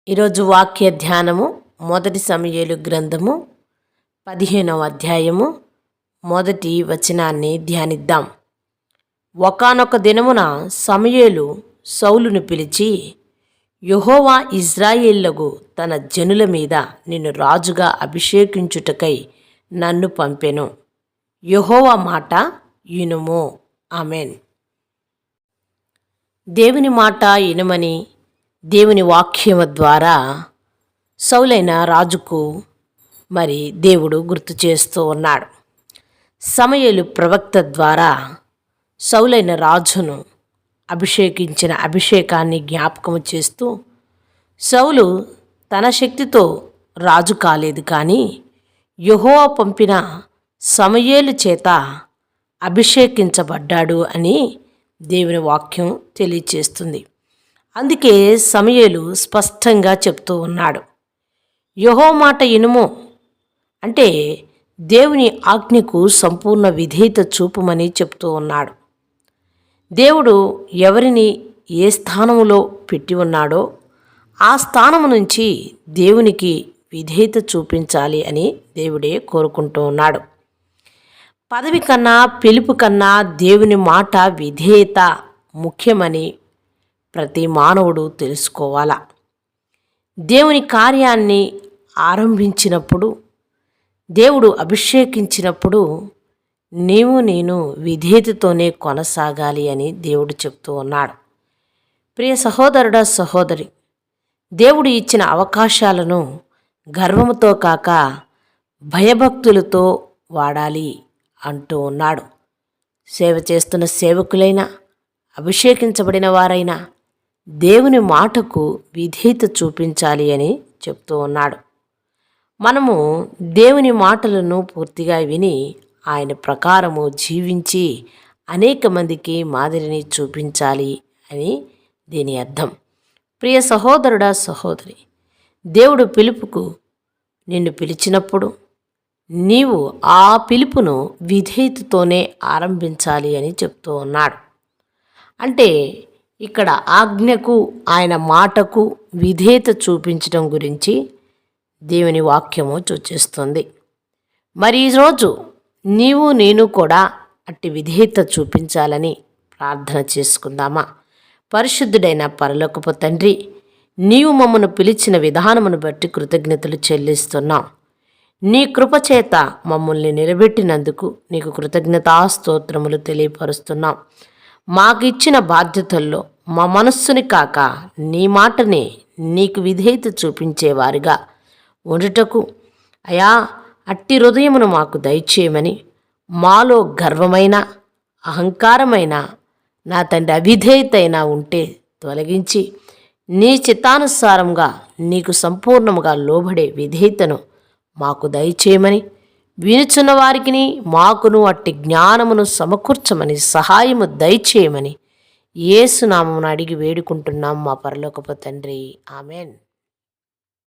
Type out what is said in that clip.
ఈరోజు వాక్య ధ్యానము మొదటి సమూయేలు గ్రంథము 15వ అధ్యాయము మొదటి వచనాన్ని ధ్యానిద్దాం. ఒకానొక దినమున సమూయేలు సౌలును పిలిచి, యెహోవా ఇశ్రాయేలుకు తన జనుల మీద నిన్ను రాజుగా అభిషేకించుటకై నన్ను పంపెను. యెహోవా మాట వినుము. ఆమేన్. దేవుని మాట వినమని దేవుని వాక్యము ద్వారా సౌలైన రాజుకు దేవుడు గుర్తు చేస్తూ ఉన్నాడు. సమూయేలు ప్రవక్త ద్వారా సౌలైన రాజును అభిషేకించిన అభిషేకాన్ని జ్ఞాపకం చేస్తూ, సౌలు తన శక్తితో రాజు కాలేదు, కానీ యెహోవా పంపిన సమూయేలు చేత అభిషేకించబడ్డాడు అని దేవుని వాక్యం తెలియచేస్తుంది. అందుకే సమూయేలు స్పష్టంగా చెప్తూ ఉన్నాడు, యెహోవా మాట వినుము అంటే దేవుని ఆజ్ఞకు సంపూర్ణ విధేయత చూపుమని చెప్తూ ఉన్నాడు. దేవుడు ఎవరిని ఏ స్థానములో పెట్టి ఉన్నాడో ఆ స్థానము నుంచి దేవునికి విధేయత చూపించాలి అని దేవుడే కోరుకుంటూ ఉన్నాడు. పదవి కన్నా పిలుపు కన్నా దేవుని మాట విధేయత ముఖ్యమని ప్రతి మానవుడు తెలుసుకోవాలా. దేవుని కార్యాన్ని ఆరంభించినప్పుడు, దేవుడు అభిషేకించినప్పుడు నేను విధేయతతోనే కొనసాగాలి అని దేవుడు చెప్తూ ఉన్నాడు. ప్రియ సహోదరుడా, సహోదరి, దేవుడు ఇచ్చిన అవకాశాలను గర్వముతో కాక భయభక్తులతో వాడాలి అంటూ ఉన్నాడు. సేవ చేస్తున్న సేవకులైనా, అభిషేకించబడిన వారైనా దేవుని మాటకు విధేయత చూపించాలి అని చెప్తూ ఉన్నాడు. మనము దేవుని మాటలను పూర్తిగా విని ఆయన ప్రకారము జీవించి అనేక మందికి మాదిరిని చూపించాలి అని దీని అర్థం. ప్రియ సహోదరుడా, సహోదరి, దేవుడు పిలుపుకు నిన్ను పిలిచినప్పుడు నీవు ఆ పిలుపును విధేయతతోనే ఆరంభించాలి అని చెప్తూ ఉన్నాడు. అంటే ఇక్కడ ఆజ్ఞకు, ఆయన మాటకు విధేయత చూపించడం గురించి దేవుని వాక్యము సూచిస్తుంది. మరి ఈరోజు నేను కూడా అట్టి విధేయత చూపించాలని ప్రార్థన చేసుకుందామా? పరిశుద్ధుడైన పరలోకపు తండ్రి, నీవు మమ్మను పిలిచిన విధానమును బట్టి కృతజ్ఞతలు చెల్లిస్తున్నాం. నీ కృపచేత మమ్మల్ని నిలబెట్టినందుకు నీకు కృతజ్ఞతాస్తోత్రములు తెలియపరుస్తున్నాం. మాకు ఇచ్చిన బాధ్యతల్లో మా మనస్సుని కాక నీ మాటనే నీకు విధేయత చూపించేవారుగా ఉండుటకు అయా అట్టి హృదయమును మాకు దయచేయమని, మాలో గర్వమైన, అహంకారమైన, నా తండ్రి అవిధేయత అయినా ఉంటే తొలగించి నీ చిత్తానుసారంగా నీకు సంపూర్ణముగా లోబడే విధేయతను మాకు దయచేయమని, వినుచున్న వారికి మాకును అట్టి జ్ఞానమును సమకూర్చమని, సహాయము దయచేయమని యేసు నామమున అడిగి వేడుకుంటున్నాం మా పరలోకపు తండ్రి. ఆమెన్.